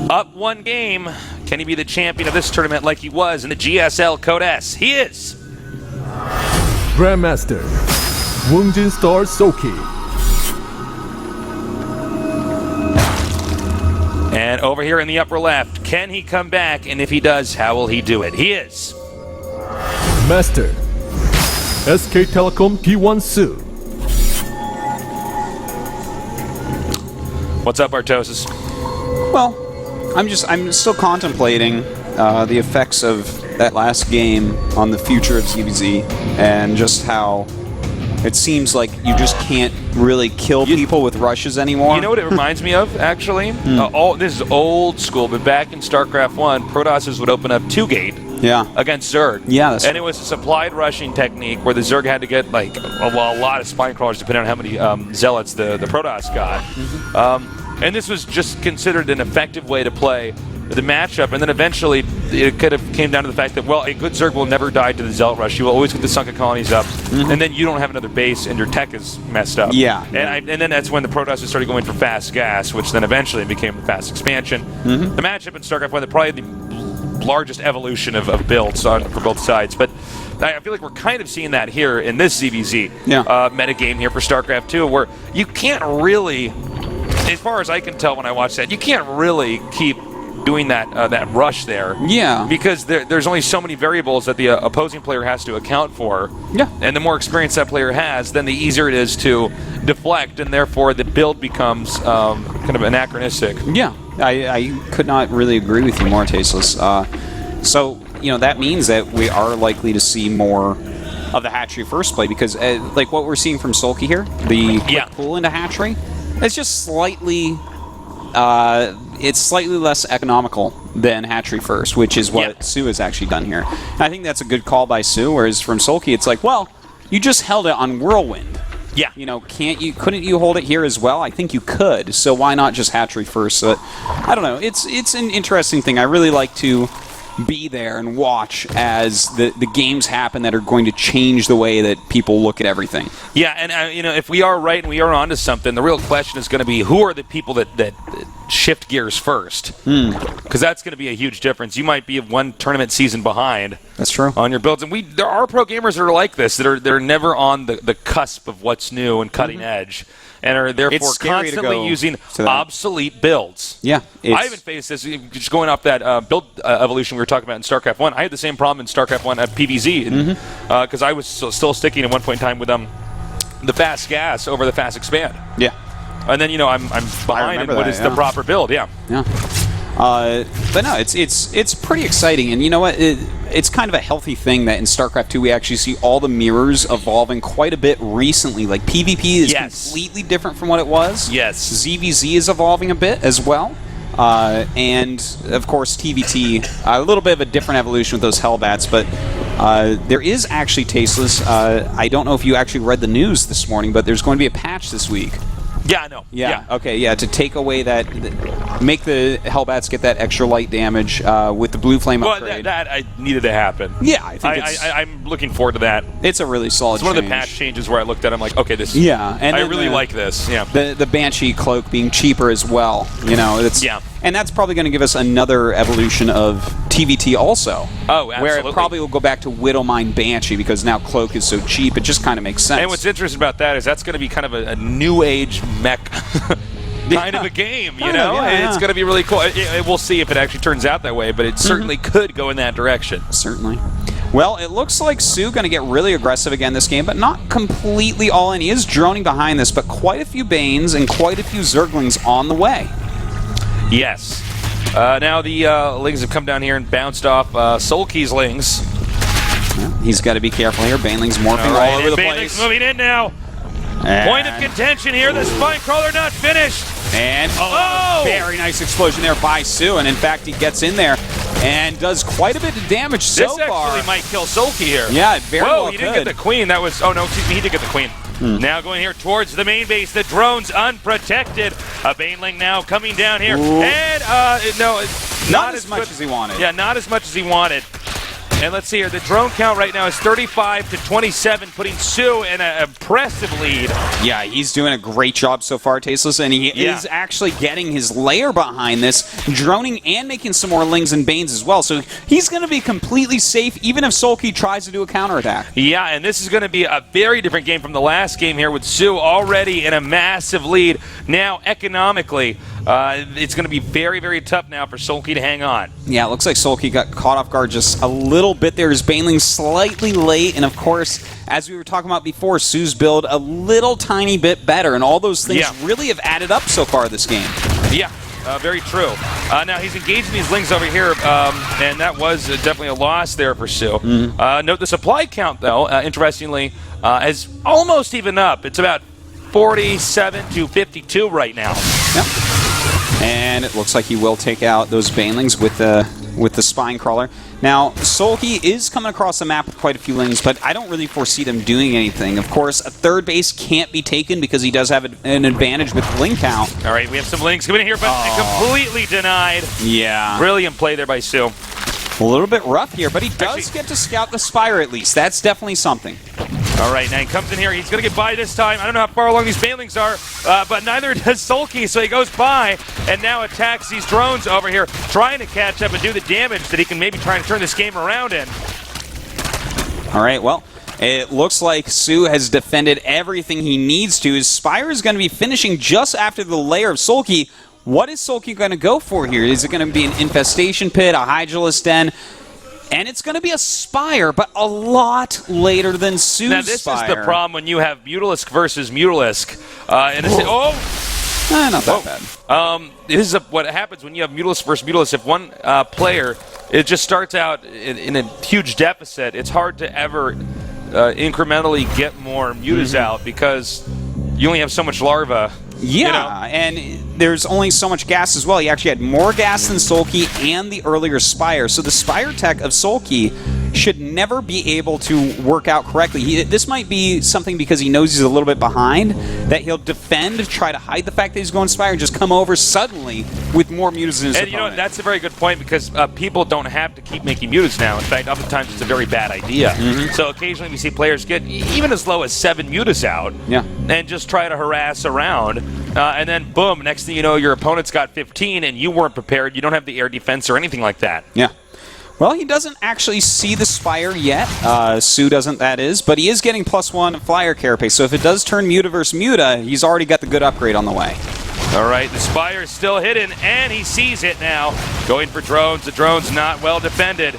Up one game. Can he be the champion of this tournament like he was in the GSL Code S? He is. Grandmaster, Woongjin Star Soulkey. And over here in the upper left, can he come back? And if he does, how will he do it? He is. Master, SK Telecom T1 Su. What's up, Artosis? Well, I'm still contemplating the effects of that last game on the future of ZVZ, and just how it seems like you just can't really kill people with rushes anymore. You know what it reminds me of, actually? This is old school, but back in Starcraft 1, Protosses would open up 2-gate against Zerg. Yeah, that's and it was a supplied rushing technique where the Zerg had to get like a lot of spine crawlers depending on how many zealots the Protoss got. And this was just considered an effective way to play the matchup, and then eventually it could have came down to the fact that, well, a good Zerg will never die to the Zealot Rush. You will always get the sunken colonies up, and then you don't have another base, and your tech is messed up. Yeah. And then that's when the Protosses started going for fast gas, which then eventually became the fast expansion. The matchup in StarCraft 1, probably the largest evolution of builds for both sides, but I feel like we're kind of seeing that here in this ZVZ metagame here for StarCraft 2, where you can't really, as far as I can tell when I watch that, you can't really keep doing that rush there. Yeah. Because there's only so many variables that the opposing player has to account for. Yeah. And the more experience that player has, then the easier it is to deflect, and therefore the build becomes kind of anachronistic. Yeah. I could not really agree with you more, Tasteless. So, you know, that means that we are likely to see more of the hatchery first play, because like what we're seeing from Soulkey here, the quick pull into hatchery, it's just slightly it's slightly less economical than hatchery first, which is what Su has actually done here. And I think that's a good call by Su, whereas from Soulkey it's like, well, you just held it on Whirlwind. Yeah. You know, couldn't you hold it here as well? I think you could, so why not just hatchery first? So, I don't know, it's an interesting thing. I really like to be there and watch as the games happen that are going to change the way that people look at everything. Yeah, and you know, if we are right and we are onto something, the real question is going to be, who are the people that shift gears first? Because that's going to be a huge difference. You might be one tournament season behind. That's true. On your builds, and there are pro gamers that are like this, that are never on the cusp of what's new and cutting edge, and are therefore constantly using obsolete builds. Yeah. I haven't faced this. Just going off that build evolution we were talking about in StarCraft 1, I had the same problem in StarCraft 1 at PvZ, because I was still sticking at one point in time with the fast gas over the fast expand. Yeah. And then, you know, I'm behind in what is the proper build. Yeah. Yeah. But no, it's pretty exciting, and you know what? It's kind of a healthy thing that in StarCraft 2 we actually see all the mirrors evolving quite a bit recently. Like PvP is completely different from what it was. Yes. ZVZ is evolving a bit as well. And of course TVT, a little bit of a different evolution with those Hellbats, but there is actually, Tasteless, I don't know if you actually read the news this morning, but there's going to be a patch this week. Yeah, I know. Yeah. Okay. Yeah. To take away that, make the Hellbats get that extra light damage with the blue flame upgrade. That I needed to happen. Yeah, I think I'm looking forward to that. It's a really solid. It's one of the patch changes where I looked at it, I'm like, okay, this. Yeah, and I really like this. Yeah. The Banshee cloak being cheaper as well. You know, it's and that's probably going to give us another evolution of TVT also. Oh, absolutely. Where it probably will go back to Widowmine Banshee because now cloak is so cheap. It just kind of makes sense. And what's interesting about that is that's going to be kind of a new age mech kind of a game, you know? It's going to be really cool. We'll see if it actually turns out that way, but it certainly could go in that direction. Certainly. Well, it looks like Su going to get really aggressive again this game, but not completely all in. He is droning behind this, but quite a few Banes and quite a few Zerglings on the way. Yes. Now the Lings have come down here and bounced off Soulkey's Lings. Well, he's got to be careful here. Baneling's morphing all over the place. Baneling's moving in now. And point of contention here. The Spine Crawler not finished. And very nice explosion there by Su. And in fact, he gets in there and does quite a bit of damage so far. This actually might kill Soulkey here. Yeah, it very well he didn't get the Queen. That was, oh no, excuse me, he did get the Queen. Now going here towards the main base. The drone's unprotected. A Baneling now coming down here. And, no, not as much as he wanted. Yeah, not as much as he wanted. And let's see here. The drone count right now is 35 to 27, putting Sue in an impressive lead. Yeah, he's doing a great job so far, Tasteless, and he is actually getting his layer behind this, droning and making some more Lings and Banes as well. So he's going to be completely safe, even if Soulkey tries to do a counterattack. Yeah, and this is going to be a very different game from the last game here with Sue already in a massive lead. Now, economically, it's going to be very, very tough now for Soulkey to hang on. Yeah, it looks like Soulkey got caught off guard just a little bit there. His Baneling slightly late, and of course, as we were talking about before, Sue's build a little tiny bit better, and all those things really have added up so far this game. Yeah. Very true. Now he's engaging these Lings over here, and that was definitely a loss there for Sue. Note the supply count, though, interestingly, is almost even up. It's about 47 to 52 right now. Yep. And it looks like he will take out those Banelings with the Spine Crawler. Now, Soulkey is coming across the map with quite a few Lings, but I don't really foresee them doing anything. Of course, a third base can't be taken because he does have an advantage with Ling count. All right, we have some Lings coming in here, but completely denied. Yeah. Brilliant play there by Sue. A little bit rough here, but he does get to scout the Spire at least. That's definitely something. All right, now he comes in here. He's going to get by this time. I don't know how far along these Banelings are, but neither does Soulkey, so he goes by and now attacks these drones over here, trying to catch up and do the damage that he can maybe try and turn this game around in. All right, well, it looks like Sue has defended everything he needs to. His Spire is going to be finishing just after the layer of Soulkey. What is Soulkey going to go for here? Is it going to be an Infestation Pit, a Hydralisk Den? And it's going to be a Spire, but a lot later than Sue's Now, this Spire. is the problem when you have Mutalisk versus Mutalisk. And it's, not that bad. This is what happens when you have Mutalisk versus Mutalisk. If one player it just starts out in a huge deficit, it's hard to ever incrementally get more Mutas out because you only have so much larva. Yeah, you know? And there's only so much gas as well. He actually had more gas than Soulkey and the earlier Spire. So the Spire tech of Soulkey should never be able to work out correctly. This might be something because he knows he's a little bit behind, that he'll defend, try to hide the fact that he's going Spire, and just come over suddenly with more mutas in his opponent. You know, that's a very good point because people don't have to keep making mutas now. In fact, oftentimes it's a very bad idea. So occasionally we see players get even as low as 7 mutas out and just try to harass around. And then, boom, next thing you know, your opponent's got 15 and you weren't prepared. You don't have the air defense or anything like that. Yeah. Well, he doesn't actually see the Spire yet. Sue doesn't, that is. But he is getting +1 flyer carapace. So if it does turn Muta versus Muta, he's already got the good upgrade on the way. All right, the Spire is still hidden, and he sees it now. Going for drones. The drone's not well defended.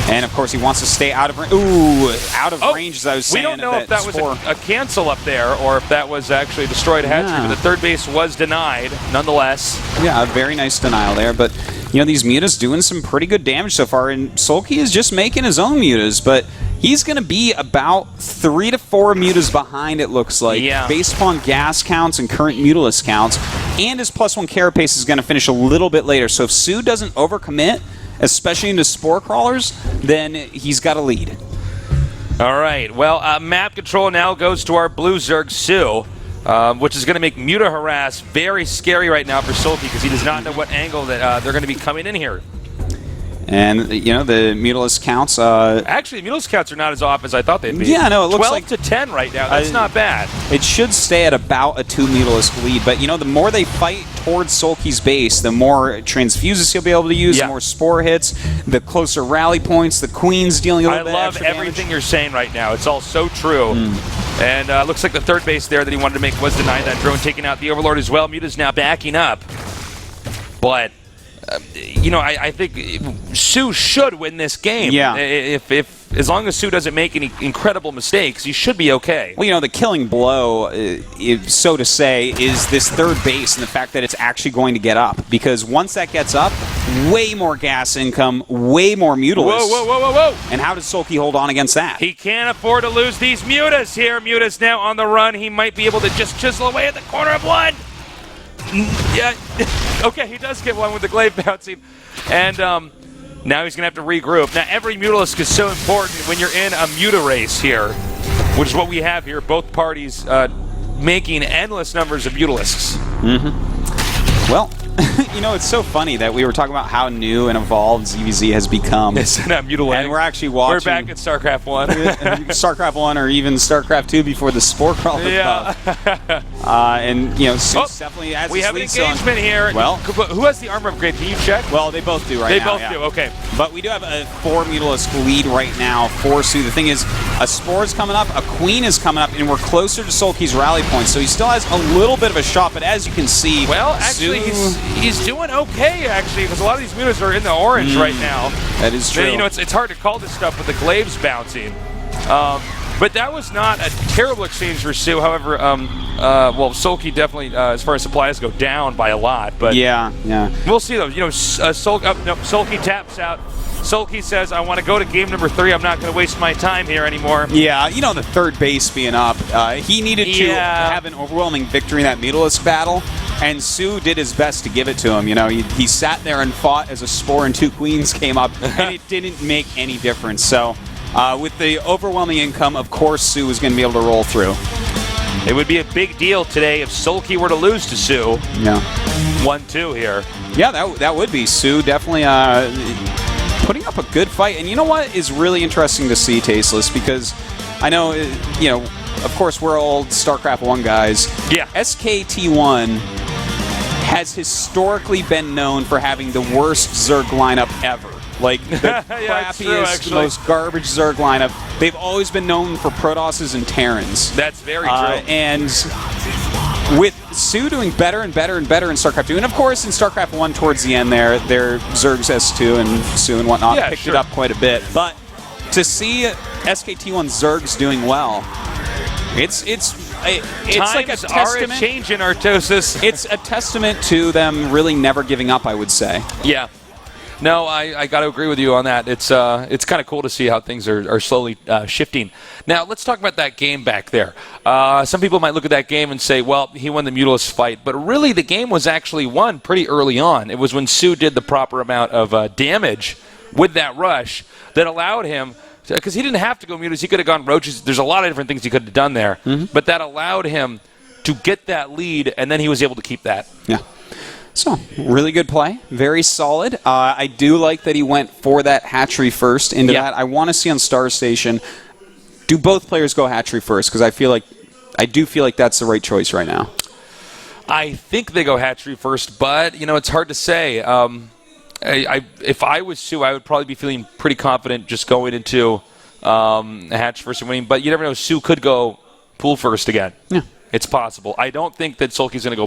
And, of course, he wants to stay out of range. Ooh, out of range, as I was saying. We don't know if that was a cancel up there or if that was actually a destroyed hatchery, but the third base was denied, nonetheless. Yeah, a very nice denial there, but, you know, these mutas doing some pretty good damage so far, and Soulkey is just making his own mutas, but he's going to be about 3 to 4 mutas behind, it looks like, based upon gas counts and current Mutalisk counts, and his +1 carapace is going to finish a little bit later, so if Sue doesn't overcommit, especially into Spore Crawlers, then he's got a lead. All right. Well, map control now goes to our blue Zerg Sue, which is going to make Muta Harass very scary right now for Soulkey because he does not know what angle that they're going to be coming in here. And, you know, the Mutalisk counts... Actually, the Mutalisk counts are not as off as I thought they'd be. Yeah, no, it looks 12 like... 12 to 10 right now. That's not bad. It should stay at about a 2 Mutalisk lead, but, you know, the more they fight towards Soulkey's base, the more transfuses he'll be able to use, the more Spore hits, the closer rally points, the Queen's dealing a little bit extra damage. I love everything you're saying right now. It's all so true. And looks like the third base there that he wanted to make was denied. That drone taking out the Overlord as well. Muta's now backing up. But... you know, I think Sue should win this game. Yeah. If as long as Sue doesn't make any incredible mistakes, he should be okay. Well, you know, the killing blow, so to say, is this third base and the fact that it's actually going to get up. Because once that gets up, way more gas income, way more Mutalisks. Whoa. And how does Soulkey hold on against that? He can't afford to lose these Mutas here. Mutas now on the run. He might be able to just chisel away at the corner of one. Yeah, okay, he does get one with the glaive bouncing. And now he's going to have to regroup. Now, every Mutalisk is so important when you're in a Muta race here, which is what we have here. Both parties making endless numbers of Mutalisks. Well, You know, it's so funny that we were talking about how new and evolved ZVZ has become. It's not mutilating. And we're actually watching. We're back at StarCraft 1. StarCraft 1 or even StarCraft 2 before the Spore Crawler. Yeah. And, you know, Suits definitely has we his have an lead on. engagement here. Well, who has the armor upgrade? Can you check? Well, they both do right they now. both do, okay. But we do have a 4 Mutalisk lead right now for Sue. The thing is, a Spore is coming up, a Queen is coming up, and we're closer to Soulkey's rally point, so he still has a little bit of a shot, but as you can see, well, actually, he's doing okay, actually, because a lot of these mutas are in the orange right now. That is true. And, you know, it's hard to call this stuff with the glaives bouncing. But that was not a terrible exchange for Sue. However, well, Soulkey definitely, as far as supplies go, down by a lot. But yeah. We'll see, though. You know, Soulkey taps out. Soulkey says, I want to go to game number 3. I'm not going to waste my time here anymore. Yeah, you know, the third base being up, he needed to have an overwhelming victory in that Mutalisk battle, and Sue did his best to give it to him. You know, he sat there and fought as a Spore and 2 Queens came up, and it didn't make any difference. So, with the overwhelming income, of course, Sue was going to be able to roll through. It would be a big deal today if Soulkey were to lose to Sue. Yeah. 1-2 here. Yeah, that would be. Sue definitely putting up a good fight. And you know what is really interesting to see, Tasteless, because I know, you know, of course, we're old StarCraft 1 guys. Yeah. SKT1 has historically been known for having the worst Zerg lineup ever. Like, the crappiest, most garbage Zerg lineup. They've always been known for Protosses and Terrans. That's very true. And with Sue doing better and better and better in StarCraft 2, and of course in StarCraft 1 towards the end there, their Zergs S2 and Sue and whatnot picked it up quite a bit. But to see SKT1 Zergs doing well, it's like a testament. Are a change in Artosis. It's a testament to them really never giving up, I would say. Yeah. No, I got to agree with you on that. It's kind of cool to see how things are slowly shifting. Now, let's talk about that game back there. Some people might look at that game and say, well, he won the Mutalisk fight. But really, the game was actually won pretty early on. It was when Sue did the proper amount of damage with that rush that allowed him, because he didn't have to go Mutas. He could have gone Roaches. There's a lot of different things he could have done there. But that allowed him to get that lead, and then he was able to keep that. Yeah. So, really good play. Very solid. I do like that he went for that hatchery first into that. I want to see on Star Station, do both players go hatchery first? Because I do feel like that's the right choice right now. I think they go hatchery first, but, you know, it's hard to say. If I was Sue, I would probably be feeling pretty confident just going into hatch first and winning. But you never know. Sue could go pool first again. Yeah. It's possible. I don't think that Soulkey's going to go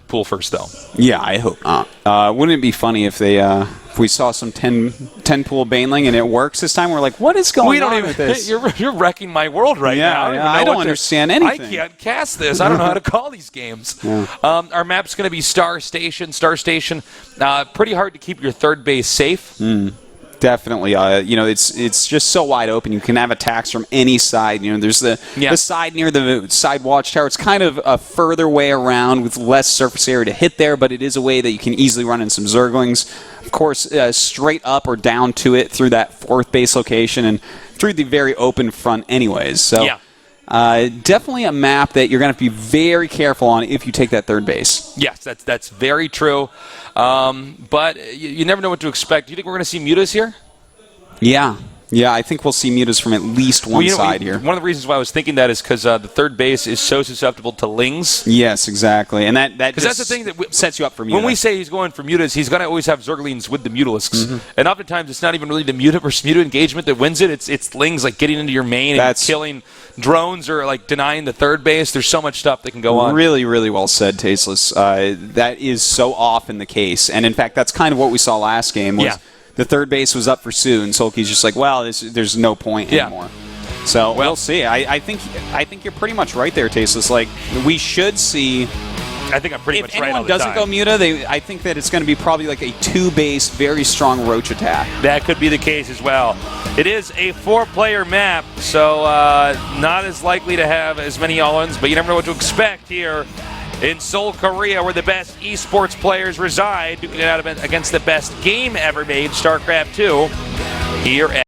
pool first, though. Yeah, I hope not. Wouldn't it be funny if they if we saw some 10 pool Baneling and it works this time? We're like, what is going on with this? You're wrecking my world right now. I don't understand anything. I can't cast this. I don't know how to call these games. Yeah. Our map's going to be Star Station. Star Station, pretty hard to keep your third base safe. Definitely. You know, it's just so wide open. You can have attacks from any side. You know, there's the side near the side watchtower. It's kind of a further way around with less surface area to hit there, but it is a way that you can easily run in some Zerglings. Of course, straight up or down to it through that fourth base location and through the very open front anyways. So definitely a map that you're going to have to be very careful on if you take that third base. Yes, that's very true. But you never know what to expect. Do you think we're going to see Mutas here? Yeah, I think we'll see Mutas from at least one side here. One of the reasons why I was thinking that is because the third base is so susceptible to Lings. Yes, exactly. And that just that's the thing that sets you up for Muta. When we say he's going for Mutas, he's going to always have Zerglings with the Mutalisks. And oftentimes it's not even really the Muta versus Muta engagement that wins it. It's Lings like getting into your main and killing drones or like denying the third base. There's so much stuff that can go on. Really, really well said, Tasteless. That is so often the case. And in fact, that's kind of what we saw last game was the third base was up for Sue, and Soulkey's just like, well, there's no point anymore. So we'll see. I think you're pretty much right there, Tasteless. Like, we should see. I think I'm pretty much right. If anyone doesn't go Muta, I think that it's going to be probably like a 2-base, very strong Roach attack. That could be the case as well. It is a 4-player map, so not as likely to have as many all-ins, but you never know what to expect here in Seoul, Korea, where the best esports players reside, duking it out against the best game ever made, StarCraft 2, here at